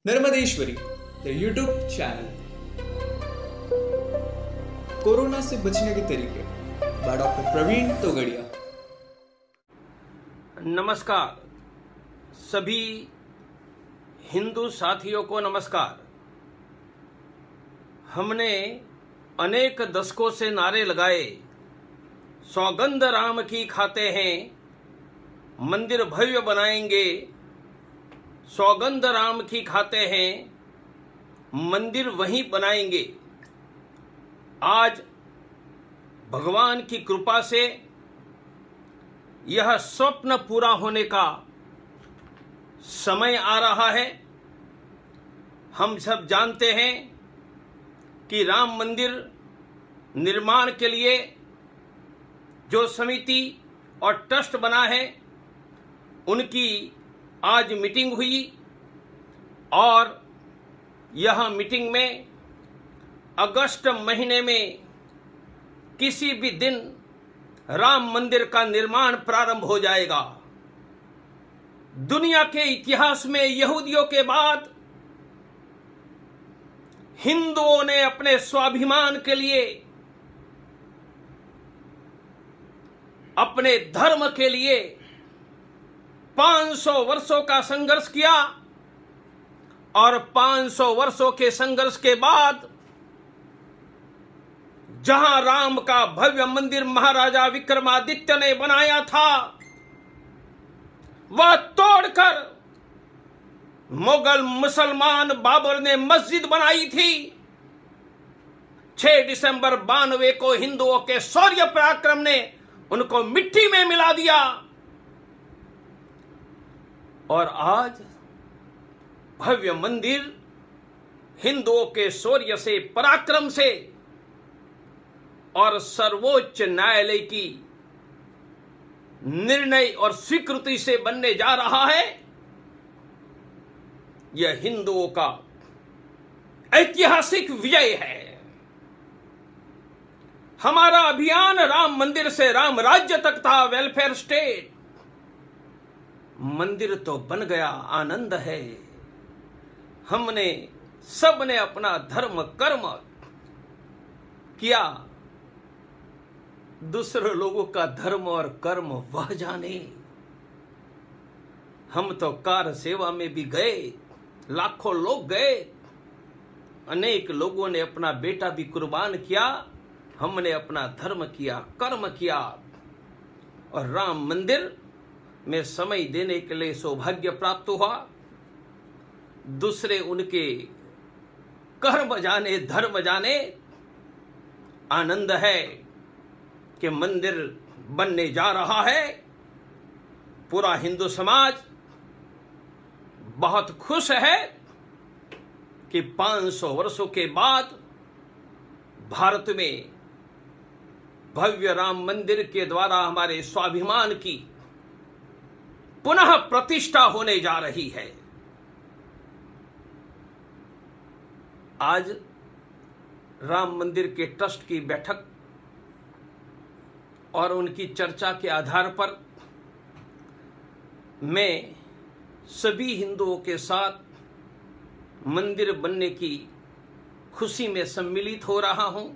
नर्मदेश्वरी the YouTube channel. Corona से बचने के तरीके बाय डॉक्टर प्रवीण तोगड़िया। नमस्कार सभी हिंदू साथियों को नमस्कार। हमने अनेक दशकों से नारे लगाए, सौगंध राम की खाते हैं, मंदिर भव्य बनाएंगे। सौगंध राम की खाते हैं, मंदिर वहीं बनाएंगे। आज भगवान की कृपा से यह स्वप्न पूरा होने का समय आ रहा है। हम सब जानते हैं कि राम मंदिर निर्माण के लिए जो समिति और ट्रस्ट बना है, उनकी आज मीटिंग हुई और यह मीटिंग में अगस्त महीने में किसी भी दिन राम मंदिर का निर्माण प्रारंभ हो जाएगा। दुनिया के इतिहास में यहूदियों के बाद हिंदुओं ने अपने स्वाभिमान के लिए, अपने धर्म के लिए 500 वर्षों का संघर्ष किया और 500 वर्षों के संघर्ष के बाद जहां राम का भव्य मंदिर महाराजा विक्रमादित्य ने बनाया था, वह तोड़कर मुगल मुसलमान बाबर ने मस्जिद बनाई थी। 6 दिसंबर 92 को हिंदुओं के शौर्य पराक्रम ने उनको मिट्टी में मिला दिया और आज भव्य मंदिर हिंदुओं के शौर्य से, पराक्रम से और सर्वोच्च न्यायालय की निर्णय और स्वीकृति से बनने जा रहा है। यह हिंदुओं का ऐतिहासिक विजय है। हमारा अभियान राम मंदिर से राम राज्य तक था, वेलफेयर स्टेट। मंदिर तो बन गया, आनंद है। हमने सबने अपना धर्म कर्म किया। दूसरे लोगों का धर्म और कर्म वह जाने। हम तो कार सेवा में भी गए, लाखों लोग गए, अनेक लोगों ने अपना बेटा भी कुर्बान किया। हमने अपना धर्म किया, कर्म किया और राम मंदिर में समय देने के लिए सौभाग्य प्राप्त हुआ। दूसरे उनके कर्म जाने, धर्म जाने। आनंद है कि मंदिर बनने जा रहा है। पूरा हिंदू समाज बहुत खुश है कि 500 वर्षों के बाद भारत में भव्य राम मंदिर के द्वारा हमारे स्वाभिमान की पुनः प्रतिष्ठा होने जा रही है। आज राम मंदिर के ट्रस्ट की बैठक और उनकी चर्चा के आधार पर मैं सभी हिंदुओं के साथ मंदिर बनने की खुशी में सम्मिलित हो रहा हूं।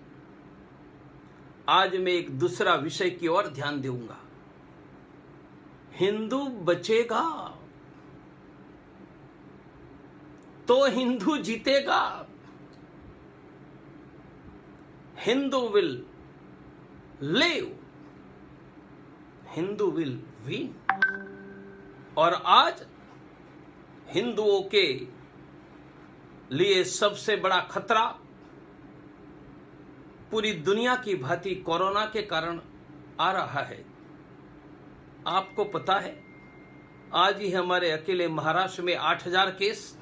आज मैं एक दूसरा विषय की ओर ध्यान दूंगा। हिंदू बचेगा तो हिंदू जीतेगा। Hindu will live, Hindu will win. और आज हिंदुओं के लिए सबसे बड़ा खतरा पूरी दुनिया की भांति कोरोना के कारण आ रहा है। आपको पता है, आज ही हमारे अकेले महाराष्ट्र में 8,000 केस,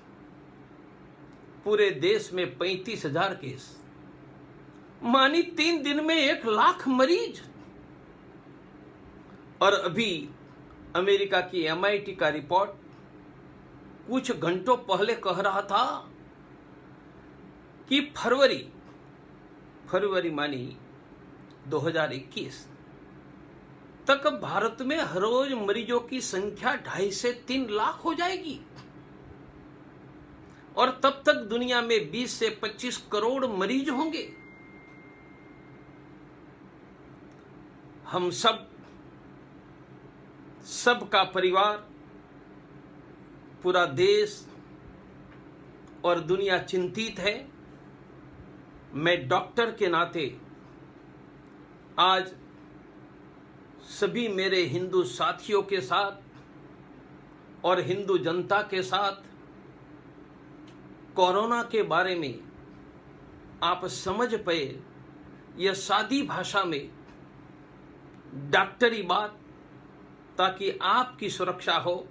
पूरे देश में 35,000 केस, मानी 3 दिन में 1 लाख मरीज। और अभी अमेरिका की MIT का रिपोर्ट कुछ घंटों पहले कह रहा था कि फरवरी मानी 2021 तक भारत में हर रोज मरीजों की संख्या 2.5 से 3 लाख हो जाएगी। और तब तक दुनिया में 20 से 25 करोड़ मरीज होंगे। हम सबका परिवार, पूरा देश और दुनिया चिंतित है। मैं डॉक्टर के नाते आज सभी मेरे हिंदू साथियों के साथ और हिंदू जनता के साथ कोरोना के बारे में आप समझ पाए, यह सादी भाषा में डॉक्टरी बात, ताकि आपकी सुरक्षा हो,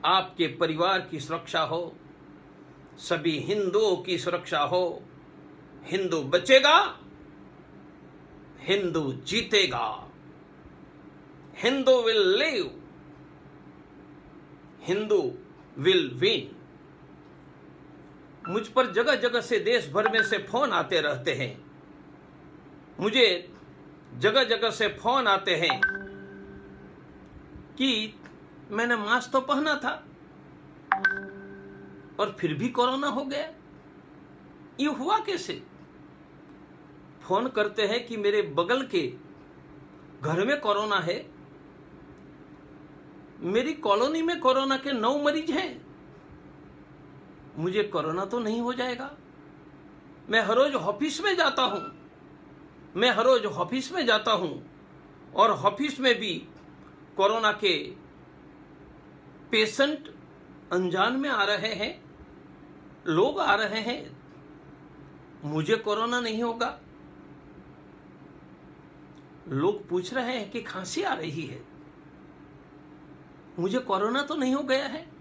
आपके परिवार की सुरक्षा हो, सभी हिंदुओं की सुरक्षा हो। हिंदू बचेगा, हिंदू जीतेगा, Hindu will live, Hindu will win. मुझ पर जगह जगह से, देश भर में से फोन आते रहते हैं। मुझे जगह जगह से फोन आते हैं कि मैंने मास्क तो पहना था और फिर भी कोरोना हो गया। ये हुआ कैसे? फोन करते हैं कि मेरे बगल के घर में कोरोना है, मेरी कॉलोनी में कोरोना के 9 मरीज हैं, मुझे कोरोना तो नहीं हो जाएगा। मैं हर रोज ऑफिस में जाता हूं, और ऑफिस में भी कोरोना के पेशेंट अनजान में आ रहे हैं, लोग आ रहे हैं, मुझे कोरोना नहीं होगा। लोग पूछ रहे हैं कि खांसी आ रही है, मुझे कोरोना तो नहीं हो गया है।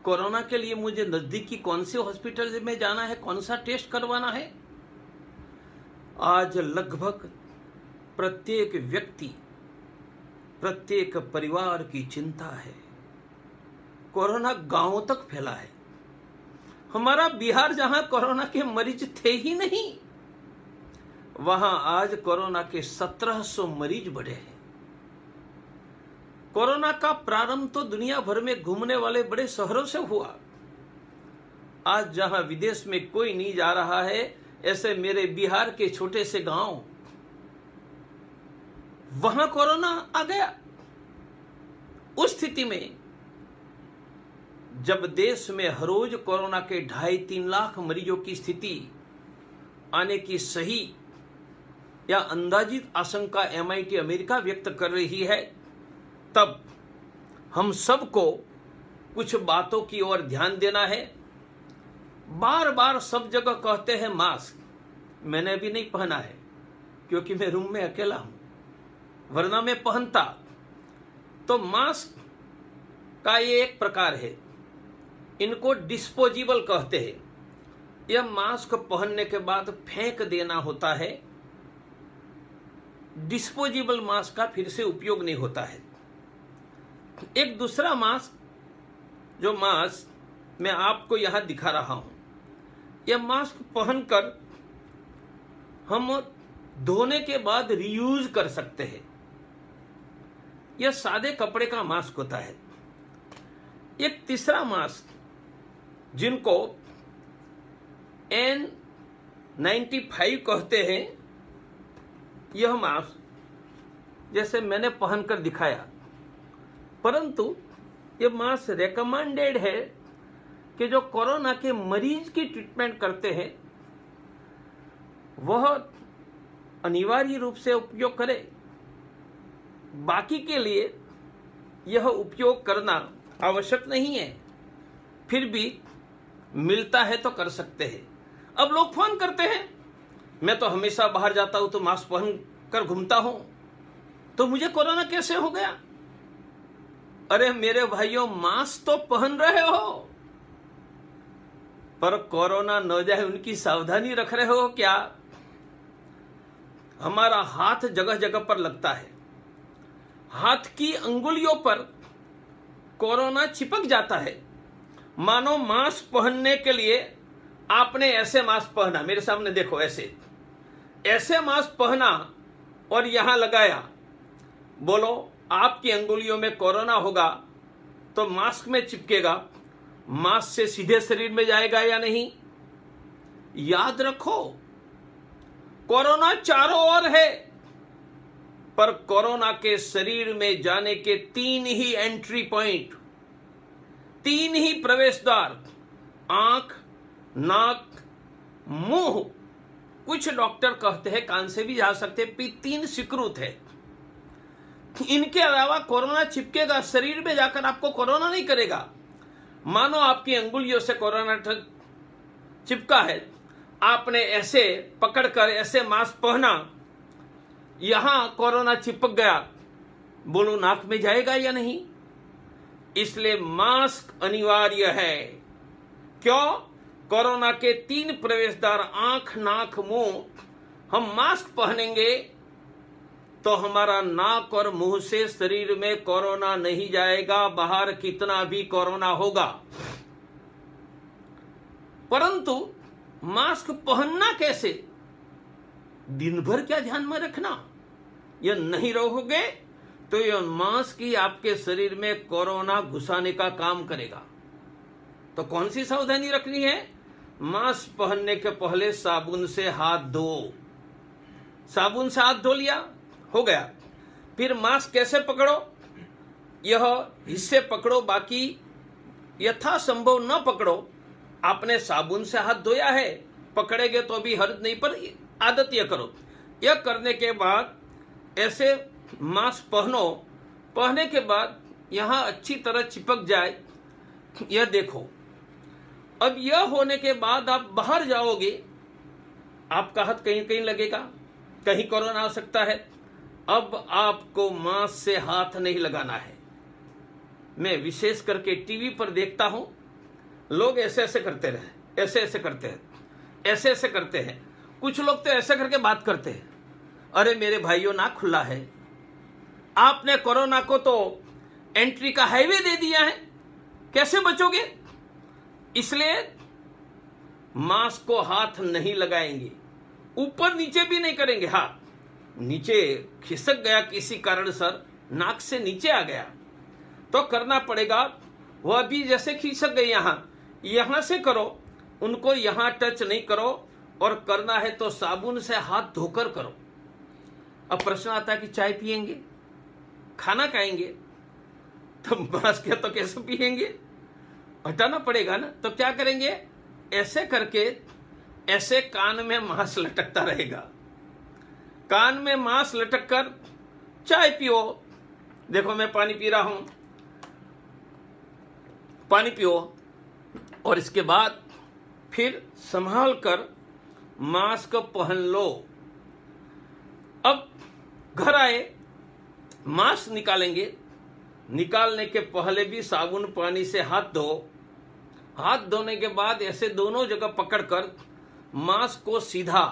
कोरोना के लिए मुझे नजदीकी कौन से हॉस्पिटल में जाना है, कौन सा टेस्ट करवाना है। आज लगभग प्रत्येक व्यक्ति, प्रत्येक परिवार की चिंता है। कोरोना गांवों तक फैला है। हमारा बिहार, जहां कोरोना के मरीज थे ही नहीं, वहां आज कोरोना के 1700 मरीज बढ़े हैं। कोरोना का प्रारंभ तो दुनिया भर में घूमने वाले बड़े शहरों से हुआ। आज जहां विदेश में कोई नहीं जा रहा है, ऐसे मेरे बिहार के छोटे से गांव, वहां कोरोना आ गया। उस स्थिति में जब देश में हर रोज कोरोना के 2.5-3 लाख मरीजों की स्थिति आने की सही या अंदाजित आशंका MIT अमेरिका व्यक्त कर रही है, तब हम सबको कुछ बातों की ओर ध्यान देना है। बार बार सब जगह कहते हैं मास्क, मैंने भी नहीं पहना है क्योंकि मैं रूम में अकेला हूं, वरना मैं पहनता। तो मास्क का ये एक प्रकार है, इनको डिस्पोजेबल कहते हैं। यह मास्क पहनने के बाद फेंक देना होता है। डिस्पोजेबल मास्क का फिर से उपयोग नहीं होता है। एक दूसरा मास्क, जो मास्क मैं आपको यहां दिखा रहा हूं, यह मास्क पहनकर हम धोने के बाद रीयूज कर सकते हैं। यह सादे कपड़े का मास्क होता है। एक तीसरा मास्क, जिनको N95 कहते हैं, यह मास्क जैसे मैंने पहनकर दिखाया, परंतु यह मास्क रेकमेंडेड है कि जो कोरोना के मरीज की ट्रीटमेंट करते हैं वह अनिवार्य रूप से उपयोग करें। बाकी के लिए यह उपयोग करना आवश्यक नहीं है, फिर भी मिलता है तो कर सकते हैं। अब लोग फोन करते हैं, मैं तो हमेशा बाहर जाता हूं तो मास्क पहन कर घूमता हूं, तो मुझे कोरोना कैसे हो गया? अरे मेरे भाइयों, मास्क तो पहन रहे हो, पर कोरोना न जाए उनकी सावधानी रख रहे हो क्या? हमारा हाथ जगह जगह पर लगता है, हाथ की अंगुलियों पर कोरोना चिपक जाता है। मानो मास्क पहनने के लिए आपने ऐसे मास्क पहना, मेरे सामने देखो, ऐसे मास्क पहना और यहां लगाया। बोलो आपकी अंगुलियों में कोरोना होगा तो मास्क में चिपकेगा, मास्क से सीधे शरीर में जाएगा या नहीं? याद रखो, कोरोना चारों ओर है, पर कोरोना के शरीर में जाने के 3 ही एंट्री पॉइंट, 3 ही प्रवेश द्वार, आंख, नाक, मुंह। कुछ डॉक्टर कहते हैं कान से भी जा सकते, 3 स्वीकृत है। इनके अलावा कोरोना चिपकेगा शरीर में जाकर, आपको कोरोना नहीं करेगा। मानो आपकी अंगुलियों से कोरोना चिपका है, आपने ऐसे पकड़कर ऐसे मास्क पहना, यहां कोरोना चिपक गया, बोलो नाक में जाएगा या नहीं? इसलिए मास्क अनिवार्य है। क्यों? कोरोना के 3 प्रवेश द्वार, आंख, नाक, मुंह, हम मास्क पहनेंगे तो हमारा नाक और मुंह से शरीर में कोरोना नहीं जाएगा, बाहर कितना भी कोरोना होगा। परंतु मास्क पहनना कैसे? दिन भर क्या ध्यान में रखना, यह नहीं रहोगे तो यह मास्क ही आपके शरीर में कोरोना घुसाने का काम करेगा। तो कौन सी सावधानी रखनी है? मास्क पहनने के पहले साबुन से हाथ धो। साबुन से हाथ धो लिया, हो गया। फिर मास्क कैसे पकड़ो? यह हिस्से पकड़ो, बाकी यथासंभव न पकड़ो। आपने साबुन से हाथ धोया है, पकड़ेगे तो भी हर्ज नहीं, पर आदत यह करो। यह करने के बाद ऐसे मास्क पहनो, पहनने के बाद यहां अच्छी तरह चिपक जाए, यह देखो। अब यह होने के बाद आप बाहर जाओगे, आपका हाथ कहीं कहीं लगेगा, कहीं कोरोना आ सकता है। अब आपको मास्क से हाथ नहीं लगाना है। मैं विशेष करके टीवी पर देखता हूं, लोग ऐसे ऐसे करते रहे, ऐसे ऐसे करते हैं, ऐसे ऐसे करते हैं। कुछ लोग तो ऐसे करके बात करते हैं, अरे मेरे भाइयों नाक खुला है, आपने कोरोना को तो एंट्री का हाईवे दे दिया है, कैसे बचोगे? इसलिए मास्क को हाथ नहीं लगाएंगे, ऊपर नीचे भी नहीं करेंगे। हाँ, नीचे खिसक गया किसी कारण सर, नाक से नीचे आ गया तो करना पड़ेगा। वह भी जैसे खिसक गई यहां से करो, उनको यहां टच नहीं करो, और करना है तो साबुन से हाथ धोकर करो। अब प्रश्न आता है कि चाय पिएंगे, खाना खाएंगे, तो मास्क तो कैसे पिएंगे? हटाना पड़ेगा ना। तो क्या करेंगे? ऐसे करके, ऐसे कान में मास्क लटकता रहेगा, कान में मास्क लटक कर चाय पियो। देखो मैं पानी पी रहा हूं, पानी पियो, और इसके बाद फिर संभाल कर मास्क पहन लो। अब घर आए, मास्क निकालेंगे, निकालने के पहले भी साबुन पानी से हाथ धो। हाथ धोने के बाद ऐसे दोनों जगह पकड़कर मास्क को सीधा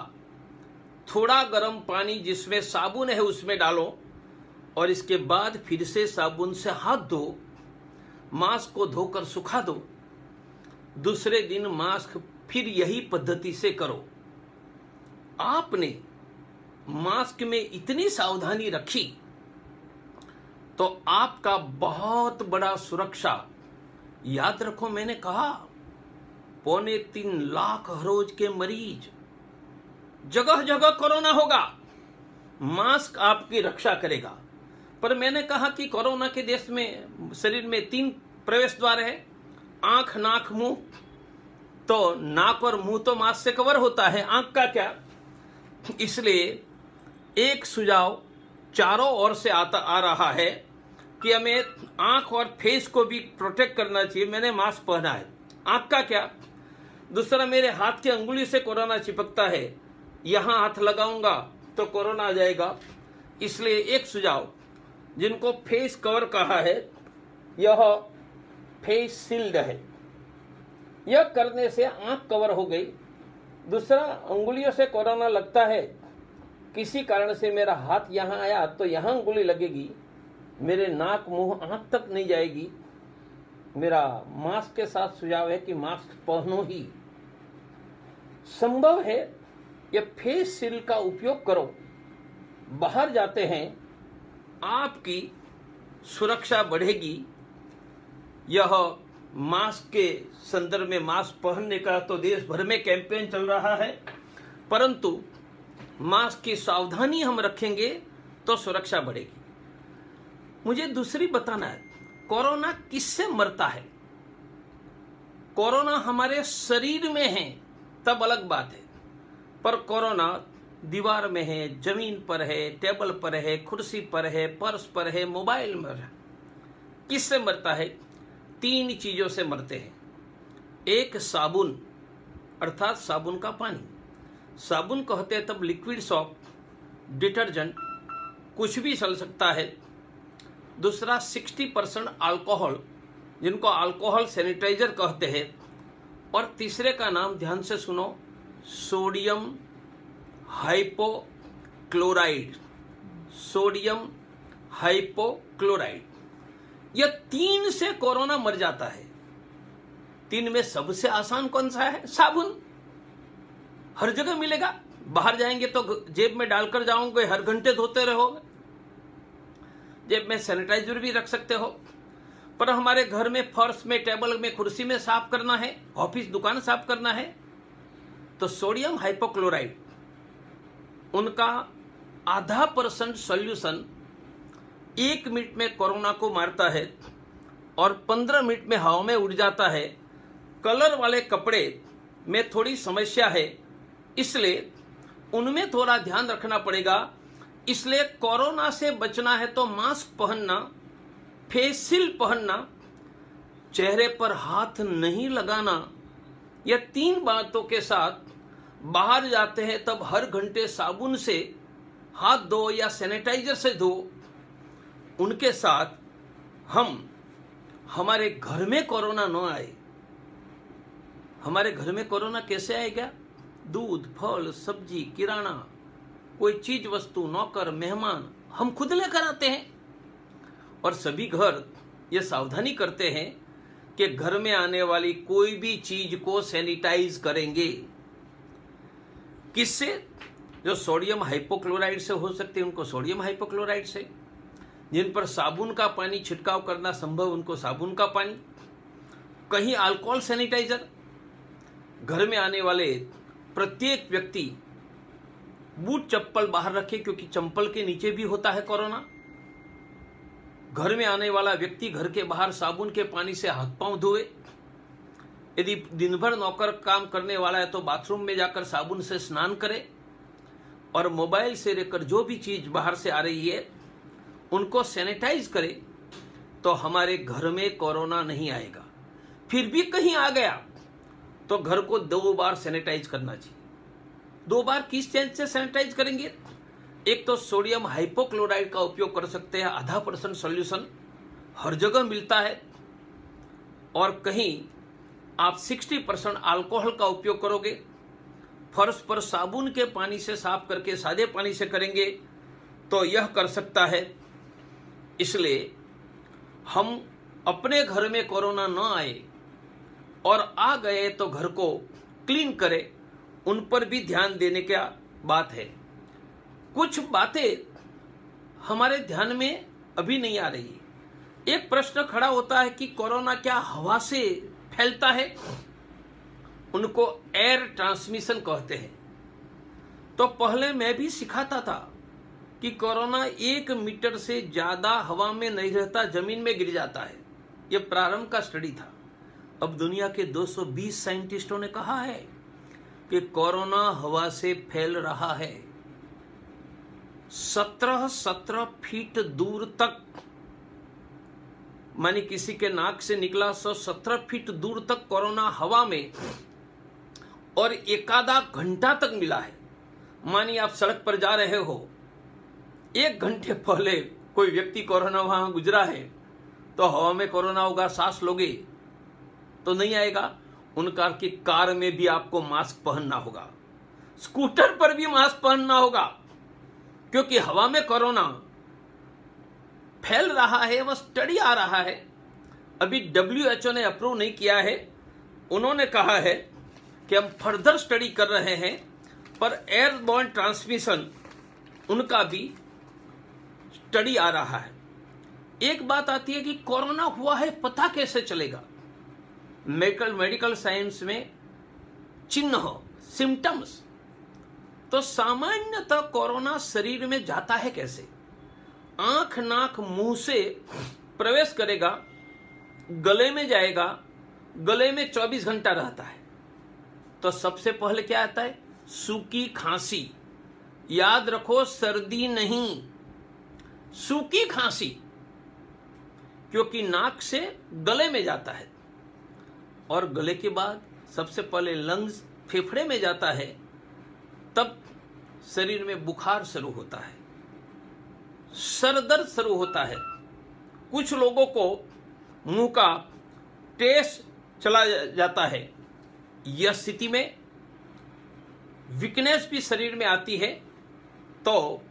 थोड़ा गर्म पानी जिसमें साबुन है उसमें डालो, और इसके बाद फिर से साबुन से हाथ धो, मास्क को धोकर सुखा दो। दूसरे दिन मास्क फिर यही पद्धति से करो। आपने मास्क में इतनी सावधानी रखी तो आपका बहुत बड़ा सुरक्षा। याद रखो, मैंने कहा 2.25 लाख हर रोज के मरीज, जगह जगह कोरोना होगा, मास्क आपकी रक्षा करेगा। पर मैंने कहा कि कोरोना के देश में शरीर में 3 प्रवेश द्वार है, आंख, नाक, मुंह। तो नाक और मुंह तो मास्क से कवर होता है, आंख का क्या? इसलिए एक सुझाव चारों ओर से आ रहा है कि हमें आंख और फेस को भी प्रोटेक्ट करना चाहिए। मैंने मास्क पहना है, आंख का क्या? दूसरा, मेरे हाथ की अंगुली से कोरोना चिपकता है, यहां हाथ लगाऊंगा तो कोरोना आ जाएगा। इसलिए एक सुझाव, जिनको फेस कवर कहा है, यह फेस शील्ड है, यह करने से आंख कवर हो गई। दूसरा, अंगुलियों से कोरोना लगता है, किसी कारण से मेरा हाथ यहां आया तो यहां अंगुली लगेगी, मेरे नाक, मुंह, आंख तक नहीं जाएगी। मेरा मास्क के साथ सुझाव है कि मास्क पहनो ही। संभव है यह फेस शील्ड का उपयोग करो। बाहर जाते हैं, आपकी सुरक्षा बढ़ेगी। यह मास्क के संदर्भ में मास्क पहनने का तो देश भर में कैंपेन चल रहा है, परंतु मास्क की सावधानी हम रखेंगे तो सुरक्षा बढ़ेगी। मुझे दूसरी बताना है, कोरोना किससे मरता है? कोरोना हमारे शरीर में है तब अलग बात है, पर कोरोना दीवार में है, जमीन पर है, टेबल पर है, कुर्सी पर है, पर्स पर है, मोबाइल में है। किससे मरता है? 3 चीजों से मरते हैं। एक, साबुन अर्थात साबुन का पानी, साबुन कहते हैं तब लिक्विड सॉप, डिटर्जेंट, कुछ भी चल सकता है। दूसरा 60% अल्कोहल, जिनको अल्कोहल सैनिटाइजर कहते हैं। और तीसरे का नाम ध्यान से सुनो, सोडियम हाइपोक्लोराइड। सोडियम हाइपोक्लोराइड, यह 3 से कोरोना मर जाता है। 3 में सबसे आसान कौन सा है? साबुन। हर जगह मिलेगा, बाहर जाएंगे तो जेब में डालकर जाओगे, हर घंटे धोते रहोगे। जेब में सैनिटाइजर भी रख सकते हो, पर हमारे घर में फर्श में, टेबल में, कुर्सी में साफ करना है, ऑफिस दुकान साफ करना है, तो सोडियम हाइपोक्लोराइड उनका 0.5% सॉल्यूशन 1 मिनट में कोरोना को मारता है और 15 मिनट में हवा में उड़ जाता है। कलर वाले कपड़े में थोड़ी समस्या है, इसलिए उनमें थोड़ा ध्यान रखना पड़ेगा। इसलिए कोरोना से बचना है तो मास्क पहनना, फेस शील्ड पहनना, चेहरे पर हाथ नहीं लगाना, यह 3 बातों के साथ बाहर जाते हैं तब हर घंटे साबुन से हाथ धो या सैनिटाइजर से धो। उनके साथ हमारे घर में कोरोना न आए। हमारे घर में कोरोना कैसे आएगा? दूध, फल, सब्जी, किराना, कोई चीज वस्तु, नौकर, मेहमान हम खुद लेकर आते हैं। और सभी घर ये सावधानी करते हैं कि घर में आने वाली कोई भी चीज को सैनिटाइज करेंगे। किससे? जो सोडियम हाइपोक्लोराइड से हो सकते हैं उनको सोडियम हाइपोक्लोराइड से, जिन पर साबुन का पानी छिड़काव करना संभव उनको साबुन का पानी, कहीं अल्कोहल सैनिटाइजर। घर में आने वाले प्रत्येक व्यक्ति बूट चप्पल बाहर रखे, क्योंकि चप्पल के नीचे भी होता है कोरोना। घर में आने वाला व्यक्ति घर के बाहर साबुन के पानी से हाथ पांव धोए। यदि दिन भर नौकर काम करने वाला है तो बाथरूम में जाकर साबुन से स्नान करे। और मोबाइल से लेकर जो भी चीज बाहर से आ रही है उनको सैनिटाइज करे, तो हमारे घर में कोरोना नहीं आएगा। फिर भी कहीं आ गया तो घर को 2 बार सैनिटाइज करना चाहिए। 2 बार किस चीज से सैनिटाइज करेंगे? एक तो सोडियम हाइपोक्लोराइड का उपयोग कर सकते हैं, 0.5% सॉल्यूशन हर जगह मिलता है। और कहीं आप 60% अल्कोहल का उपयोग करोगे, फर्श पर साबुन के पानी से साफ करके सादे पानी से करेंगे तो यह कर सकता है। इसलिए हम अपने घर में कोरोना न आए और आ गए तो घर को क्लीन करें, उन पर भी ध्यान देने का बात है। कुछ बातें हमारे ध्यान में अभी नहीं आ रही। एक प्रश्न खड़ा होता है कि कोरोना क्या हवा से फैलता है? उनको एयर ट्रांसमिशन कहते हैं। तो पहले मैं भी सिखाता था कि कोरोना 1 मीटर से ज्यादा हवा में नहीं रहता, जमीन में गिर जाता है। यह प्रारंभ का स्टडी था। अब दुनिया के 220 साइंटिस्टों ने कहा है कि कोरोना हवा से फैल रहा है। 17 फीट दूर तक, मानी किसी के नाक से निकला 17 फीट दूर तक कोरोना हवा में, और 1 घंटा तक मिला है। मानी आप सड़क पर जा रहे हो, 1 घंटे पहले कोई व्यक्ति कोरोना वहां गुजरा है, तो हवा में कोरोना होगा, सांस लोगे तो नहीं आएगा। उनका की कार में भी आपको मास्क पहनना होगा, स्कूटर पर भी मास्क पहनना होगा, क्योंकि हवा में कोरोना फैल रहा है। वह स्टडी आ रहा है, अभी WHO ने अप्रूव नहीं किया है। उन्होंने कहा है कि हम फर्दर स्टडी कर रहे हैं, पर एयरबॉर्न ट्रांसमिशन उनका भी स्टडी आ रहा है। एक बात आती है कि कोरोना हुआ है पता कैसे चलेगा? मेडिकल साइंस में चिन्ह, सिम्टम्स। तो सामान्यतः कोरोना शरीर में जाता है कैसे? आंख, नाक, मुंह से प्रवेश करेगा, गले में जाएगा, गले में 24 घंटा रहता है। तो सबसे पहले क्या आता है? सूखी खांसी। याद रखो, सर्दी नहीं, सूखी खांसी, क्योंकि नाक से गले में जाता है और गले के बाद सबसे पहले लंग्स, फेफड़े में जाता है, तब शरीर में बुखार शुरू होता है, सर दर्द शुरू होता है। कुछ लोगों को मुंह का टेस्ट चला जाता है। यह स्थिति में वीकनेस भी शरीर में आती है। तो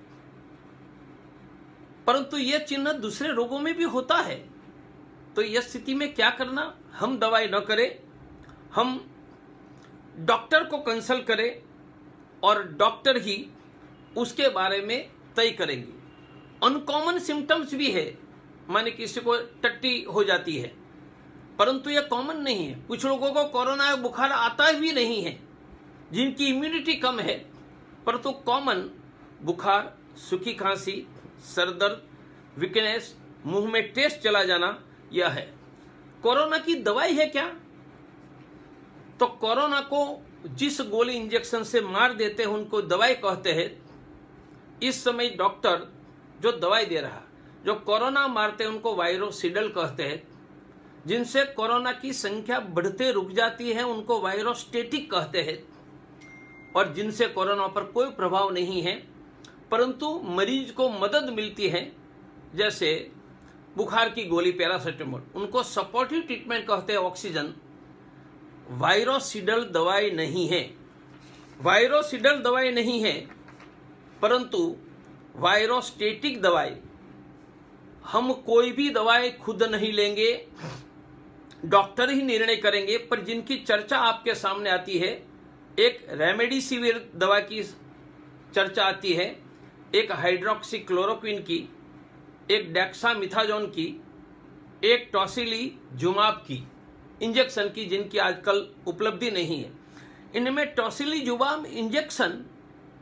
परंतु यह चिन्ह दूसरे रोगों में भी होता है। तो यह स्थिति में क्या करना? हम दवाई न करें, हम डॉक्टर को कंसल्ट करें और डॉक्टर ही उसके बारे में तय करेंगे। अनकॉमन सिम्टम्स भी है, माने किसी को टट्टी हो जाती है, परंतु यह कॉमन नहीं है। कुछ लोगों को कोरोना बुखार आता भी नहीं है, जिनकी इम्यूनिटी कम है, परंतु कॉमन बुखार, सूखी खांसी, सर दर्द, वीकनेस, मुंह में टेस्ट चला जाना, यह है। कोरोना की दवाई है क्या? तो कोरोना को जिस गोली इंजेक्शन से मार देते हैं उनको दवाई कहते हैं। इस समय डॉक्टर जो दवाई दे रहा, जो कोरोना मारते हैं उनको वायरोसिडल कहते हैं। जिनसे कोरोना की संख्या बढ़ते रुक जाती है उनको वायरोस्टेटिक कहते हैं। और जिनसे कोरोना पर कोई प्रभाव नहीं है परंतु मरीज को मदद मिलती है, जैसे बुखार की गोली पैरासिटामोल, उनको सपोर्टिव ट्रीटमेंट कहते हैं, ऑक्सीजन। वायरोसिडल दवाई नहीं है, वायरोसिडल दवाई नहीं है, परंतु वायरोस्टेटिक दवाई। हम कोई भी दवाई खुद नहीं लेंगे, डॉक्टर ही निर्णय करेंगे। पर जिनकी चर्चा आपके सामने आती है, एक रेमडेसिविर दवा की चर्चा आती है, एक हाइड्रोक्सीक्लोरोक्विन की, एक डेक्सामिथाजोन की, एक टोसिलीजुमाब की इंजेक्शन की, जिनकी आजकल उपलब्धि नहीं है। इनमें टोसिलीजुमाब इंजेक्शन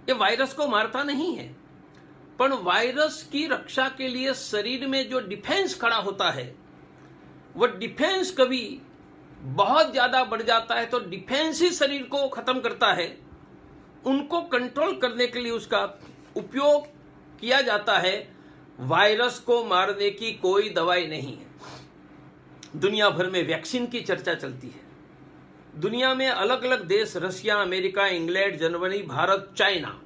ये वायरस को मारता नहीं है, पर वायरस की रक्षा के लिए शरीर में जो डिफेंस खड़ा होता है, वह डिफेंस कभी बहुत ज्यादा बढ़ जाता है तो डिफेंस ही शरीर को खत्म करता है। उनको कंट्रोल करने के लिए उसका उपयोग किया जाता है। वायरस को मारने की कोई दवाई नहीं है। दुनिया भर में वैक्सीन की चर्चा चलती है। दुनिया में अलग अलग देश, Russia, America, England, Germany, Bharat, China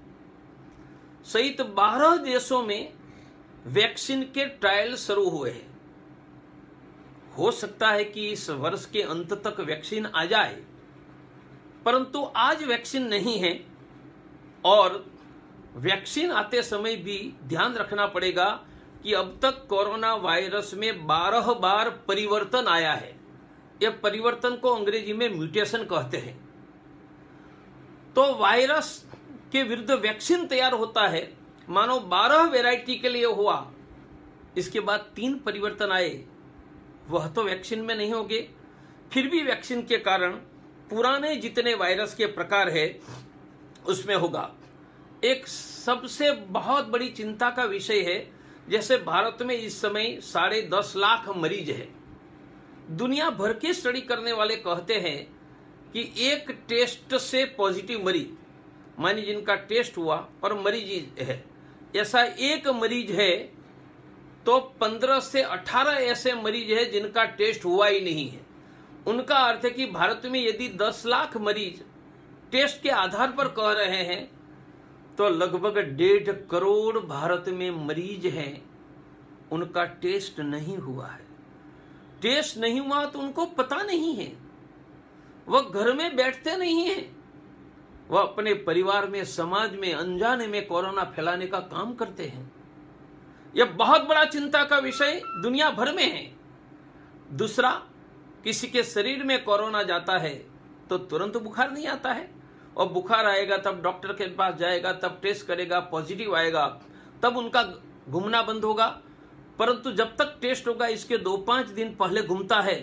सहित 12 देशों में वैक्सीन के ट्रायल शुरू हुए हैं। हो सकता है कि इस वर्ष के अंत तक वैक्सीन आ जाए, परंतु आज वैक्सीन नहीं है। और वैक्सीन आते समय भी ध्यान रखना पड़ेगा कि अब तक कोरोना वायरस में 12 बार परिवर्तन आया है। यह परिवर्तन को अंग्रेजी में म्यूटेशन कहते हैं। तो वायरस के विरुद्ध वैक्सीन तैयार होता है, मानो 12 वैरायटी के लिए हुआ, इसके बाद 3 परिवर्तन आए, वह तो वैक्सीन में नहीं होंगे। फिर भी वैक्सीन के कारण पुराने जितने वायरस के प्रकार है उसमें होगा। एक सबसे बहुत बड़ी चिंता का विषय है, जैसे भारत में इस समय 10.5 लाख मरीज है। दुनिया भर के स्टडी करने वाले कहते हैं कि एक टेस्ट से पॉजिटिव मरीज, मानी जिनका टेस्ट हुआ और मरीज है, ऐसा एक मरीज है तो 15 से 18 ऐसे मरीज है जिनका टेस्ट हुआ ही नहीं है। उनका अर्थ है कि भारत में यदि 10 लाख मरीज टेस्ट के आधार पर कह रहे हैं तो लगभग 1.5 करोड़ भारत में मरीज हैं, उनका टेस्ट नहीं हुआ है। टेस्ट नहीं हुआ तो उनको पता नहीं है, वह घर में बैठते नहीं है, वह अपने परिवार में, समाज में अनजाने में कोरोना फैलाने का काम करते हैं। यह बहुत बड़ा चिंता का विषय दुनिया भर में है। दूसरा, किसी के शरीर में कोरोना जाता है तो तुरंत बुखार नहीं आता है, और बुखार आएगा तब डॉक्टर के पास जाएगा, तब टेस्ट करेगा, पॉजिटिव आएगा, तब उनका घूमना बंद होगा। परंतु जब तक टेस्ट होगा इसके 2-5 दिन पहले घूमता है,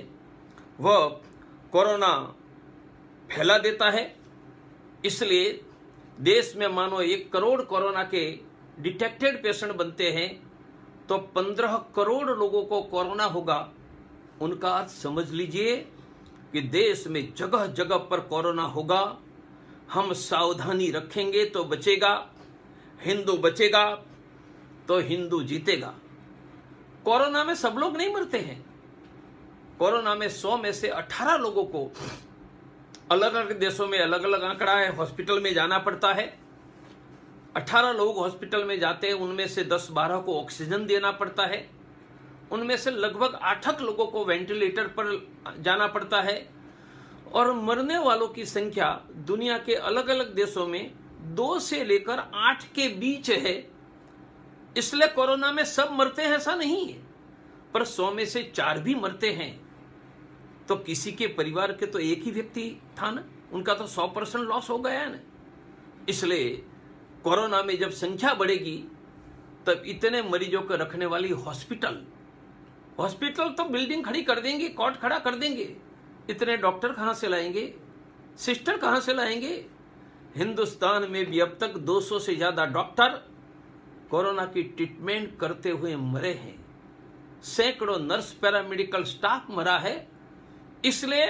वह कोरोना फैला देता है। इसलिए देश में मानो 1 करोड़ कोरोना के डिटेक्टेड पेशेंट बनते हैं तो 15 करोड़ लोगों को कोरोना होगा। उनका अर्थ समझ लीजिए कि देश में जगह जगह पर कोरोना होगा। हम सावधानी रखेंगे तो बचेगा, हिंदू बचेगा तो हिंदू जीतेगा। कोरोना में सब लोग नहीं मरते हैं। कोरोना में 100 में से 18 लोगों को, अलग अलग देशों में अलग अलग आंकड़ा है, हॉस्पिटल में जाना पड़ता है। 18 लोग हॉस्पिटल में जाते हैं, उनमें से 10-12 को ऑक्सीजन देना पड़ता है। उनमें से लगभग 8 लोगों को वेंटिलेटर पर जाना पड़ता है। और मरने वालों की संख्या दुनिया के अलग अलग देशों में 2 से लेकर 8 के बीच है। इसलिए कोरोना में सब मरते हैं ऐसा नहीं है, पर 100 में से 4 भी मरते हैं तो किसी के परिवार के तो एक ही व्यक्ति था ना, उनका तो 100% लॉस हो गया है ना। इसलिए कोरोना में जब संख्या बढ़ेगी तब इतने मरीजों को रखने वाली हॉस्पिटल तो बिल्डिंग खड़ी कर देंगे, कॉट खड़ा कर देंगे। इतने डॉक्टर कहां से लाएंगे, सिस्टर कहां से लाएंगे? हिंदुस्तान में भी अब तक 200 से ज्यादा डॉक्टर कोरोना की ट्रीटमेंट करते हुए मरे हैं। सैकड़ों नर्स, पैरामेडिकल स्टाफ मरा है। इसलिए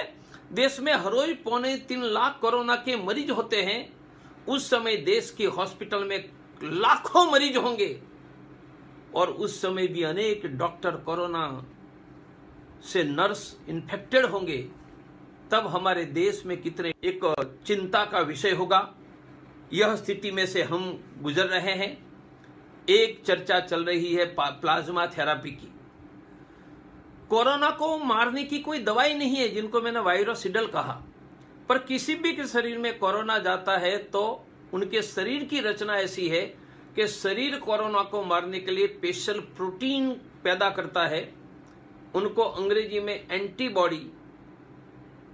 देश में हर रोज 2.25 लाख कोरोना के मरीज होते हैं। उस समय देश के हॉस्पिटल में लाखों मरीज होंगे और उस समय भी अनेक डॉक्टर कोरोना से, नर्स इन्फेक्टेड होंगे। तब हमारे देश में कितने एक चिंता का विषय होगा। यह स्थिति में से हम गुजर रहे हैं। एक चर्चा चल रही है प्लाज्मा थेरापी की। कोरोना को मारने की कोई दवाई नहीं है, जिनको मैंने वायरोसिडल कहा, पर किसी भी के शरीर में कोरोना जाता है तो उनके शरीर की रचना ऐसी है कि शरीर कोरोना को मारने के लिए स्पेशल प्रोटीन पैदा करता है। उनको अंग्रेजी में एंटीबॉडी,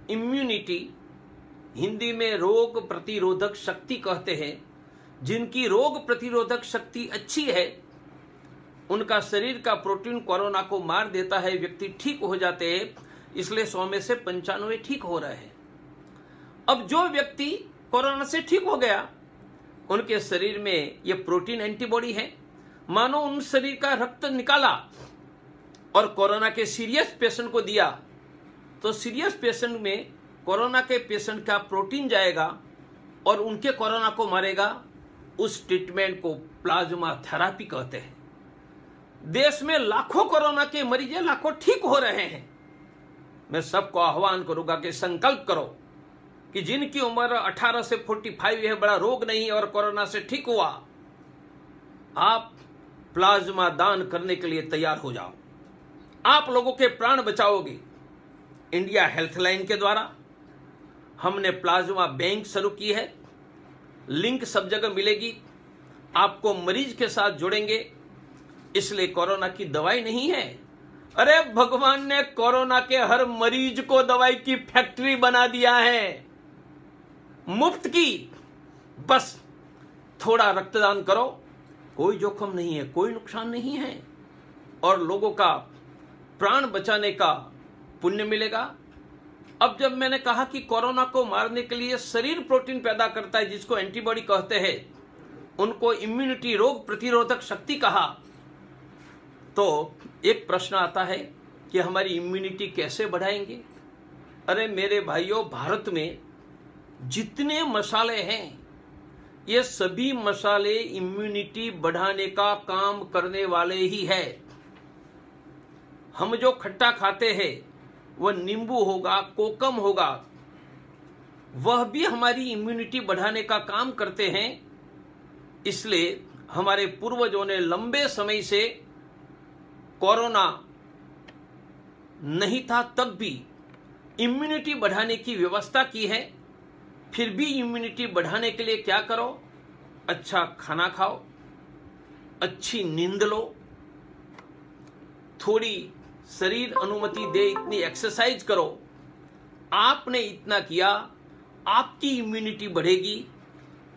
इम्यूनिटी, हिंदी में रोग प्रतिरोधक शक्ति कहते हैं। जिनकी रोग प्रतिरोधक शक्ति अच्छी है उनका शरीर का प्रोटीन कोरोना को मार देता है, व्यक्ति ठीक हो जाते हैं। इसलिए 100 में से 95 ठीक हो रहे हैं। अब जो व्यक्ति कोरोना से ठीक हो गया उनके शरीर में ये प्रोटीन एंटीबॉडी है। मानो उन शरीर का रक्त निकाला और कोरोना के सीरियस पेशेंट को दिया तो सीरियस पेशेंट में कोरोना के पेशेंट का प्रोटीन जाएगा और उनके कोरोना को मारेगा। उस ट्रीटमेंट को प्लाज्मा थेरापी कहते हैं। देश में लाखों कोरोना के मरीज लाखों ठीक हो रहे हैं। मैं सबको आह्वान करूंगा कि संकल्प करो कि जिनकी उम्र 18 से 45 है, बड़ा रोग नहीं और कोरोना से ठीक हुआ, आप प्लाज्मा दान करने के लिए तैयार हो जाओ। आप लोगों के प्राण बचाओगे। इंडिया हेल्थलाइन के द्वारा हमने प्लाज्मा बैंक शुरू की है। लिंक सब जगह मिलेगी। आपको मरीज के साथ जोड़ेंगे। इसलिए कोरोना की दवाई नहीं है। अरे भगवान ने कोरोना के हर मरीज को दवाई की फैक्ट्री बना दिया है, मुफ्त की। बस थोड़ा रक्तदान करो, कोई जोखिम नहीं है, कोई नुकसान नहीं है और लोगों का प्राण बचाने का पुण्य मिलेगा। अब जब मैंने कहा कि कोरोना को मारने के लिए शरीर प्रोटीन पैदा करता है जिसको एंटीबॉडी कहते हैं, उनको इम्यूनिटी, रोग प्रतिरोधक शक्ति कहा, तो एक प्रश्न आता है कि हमारी इम्यूनिटी कैसे बढ़ाएंगे। अरे मेरे भाइयों, भारत में जितने मसाले हैं ये सभी मसाले इम्यूनिटी बढ़ाने का काम करने वाले ही है। हम जो खट्टा खाते हैं वह नींबू होगा, कोकम होगा, वह भी हमारी इम्यूनिटी बढ़ाने का काम करते हैं। इसलिए हमारे पूर्वजों ने लंबे समय से कोरोना नहीं था तब भी इम्यूनिटी बढ़ाने की व्यवस्था की है। फिर भी इम्यूनिटी बढ़ाने के लिए क्या करो? अच्छा खाना खाओ, अच्छी नींद लो, थोड़ी शरीर अनुमति दे इतनी एक्सरसाइज करो। आपने इतना किया, आपकी इम्यूनिटी बढ़ेगी।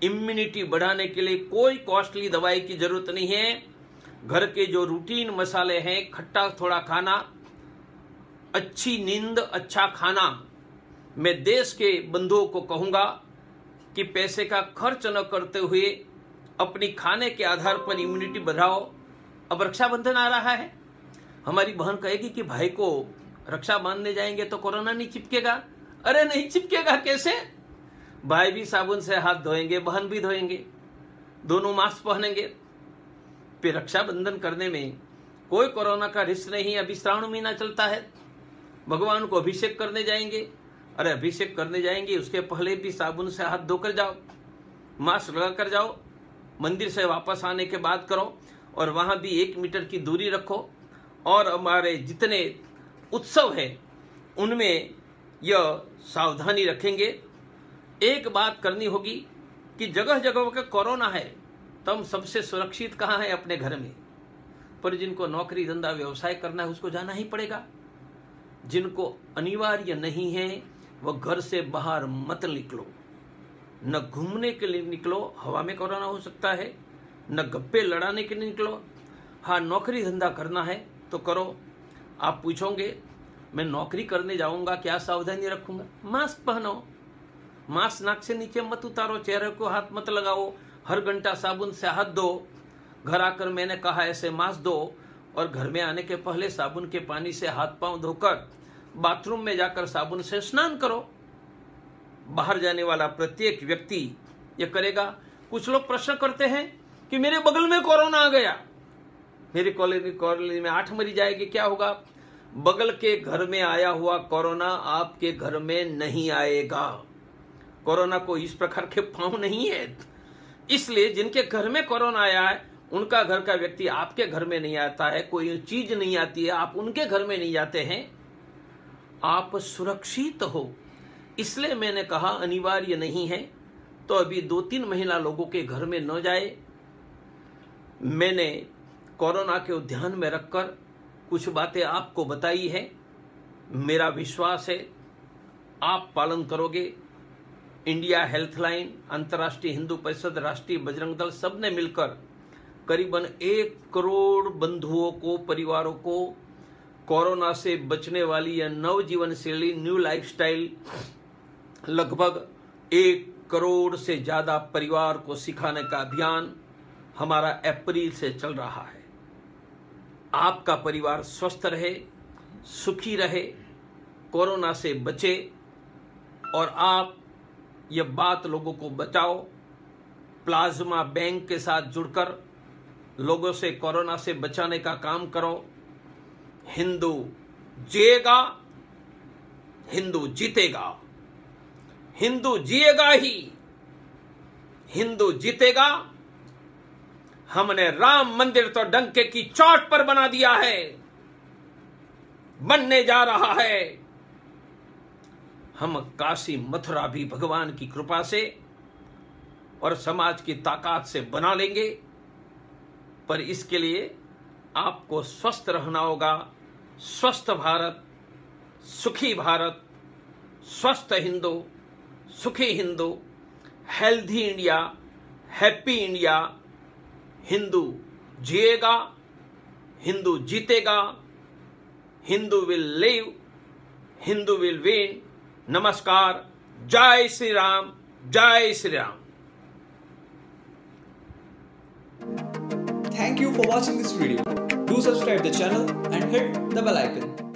इम्यूनिटी बढ़ाने के लिए कोई कॉस्टली दवाई की जरूरत नहीं है। घर के जो रूटीन मसाले हैं, खट्टा थोड़ा खाना, अच्छी नींद, अच्छा खाना, मैं देश के बंधुओं को कहूंगा कि पैसे का खर्च न करते हुए अपनी खाने के आधार पर इम्यूनिटी बढ़ाओ। अब रक्षाबंधन आ रहा है, हमारी बहन कहेगी कि भाई को रक्षा बांधने जाएंगे तो कोरोना नहीं चिपकेगा। अरे नहीं चिपकेगा, कैसे? भाई भी साबुन से हाथ धोएंगे, बहन भी धोएंगे, दोनों मास्क पहनेंगे, फिर रक्षाबंधन करने में कोई कोरोना का रिस्क नहीं। अभी श्रावण महीना चलता है, भगवान को अभिषेक करने जाएंगे। अरे अभिषेक करने जाएंगे उसके पहले भी साबुन से हाथ धोकर जाओ, मास्क लगा कर जाओ। मंदिर से वापस आने के बाद करो, और वहां भी 1 मीटर की दूरी रखो। और हमारे जितने उत्सव है उनमें यह सावधानी रखेंगे। एक बात करनी होगी कि जगह जगह का कोरोना है, तो हम सबसे सुरक्षित कहाँ है? अपने घर में। पर जिनको नौकरी धंधा व्यवसाय करना है उसको जाना ही पड़ेगा। जिनको अनिवार्य नहीं है वह घर से बाहर मत निकलो, न घूमने के लिए निकलो, हवा में कोरोना हो सकता है, न गप्पे लड़ाने के लिए निकलो। हाँ, नौकरी धंधा करना है तो करो। आप पूछोगे मैं नौकरी करने जाऊंगा, क्या सावधानी रखूंगा? मास्क पहनो, मास्क नाक से नीचे मत उतारो, चेहरे को हाथ मत लगाओ, हर घंटा साबुन से हाथ धो। घर आकर मैंने कहा ऐसे मास्क दो, और घर में आने के पहले साबुन के पानी से हाथ पांव धोकर बाथरूम में जाकर साबुन से स्नान करो। बाहर जाने वाला प्रत्येक व्यक्ति ये करेगा। कुछ लोग प्रश्न करते हैं कि मेरे बगल में कोरोना आ गया, मेरी कॉलोनी में 8 मरी जाएगी, क्या होगा? बगल के घर में आया हुआ कोरोना आपके घर में नहीं आएगा। कोरोना को इस प्रकार के पांव नहीं है, इसलिए जिनके घर में कोरोना आया है उनका घर का व्यक्ति आपके घर में नहीं आता है, कोई चीज नहीं आती है, आप उनके घर में नहीं जाते हैं, आप सुरक्षित हो। इसलिए मैंने कहा अनिवार्य नहीं है तो अभी 2-3 महीना लोगों के घर में न जाए। मैंने कोरोना के ध्यान में रखकर कुछ बातें आपको बताई है। मेरा विश्वास है आप पालन करोगे। इंडिया हेल्थलाइन, अंतर्राष्ट्रीय हिंदू परिषद, राष्ट्रीय बजरंग दल सब ने मिलकर करीबन 1 करोड़ बंधुओं को, परिवारों को कोरोना से बचने वाली यह नव जीवन शैली, न्यू लाइफस्टाइल, लगभग 1 करोड़ से ज्यादा परिवार को सिखाने का अभियान हमारा अप्रैल से चल रहा है। आपका परिवार स्वस्थ रहे, सुखी रहे, कोरोना से बचे, और आप यह बात लोगों को बचाओ। प्लाज्मा बैंक के साथ जुड़कर लोगों से कोरोना से बचाने का काम करो। हिंदू जिएगा, हिंदू जीतेगा, हिंदू जिएगा ही, हिंदू जीतेगा। हमने राम मंदिर तो डंके की चोट पर बना दिया है, बनने जा रहा है। हम काशी मथुरा भी भगवान की कृपा से और समाज की ताकत से बना लेंगे। पर इसके लिए आपको स्वस्थ रहना होगा। स्वस्थ भारत, सुखी भारत, स्वस्थ हिंदू, सुखी Hindu, healthy India, happy India. Hindu जिएगा, हिंदू जीतेगा, Hindu will live, Hindu will win. नमस्कार, जय श्री राम, जय Shri Ram. Thank you for watching this video. Do subscribe the channel and hit the bell icon.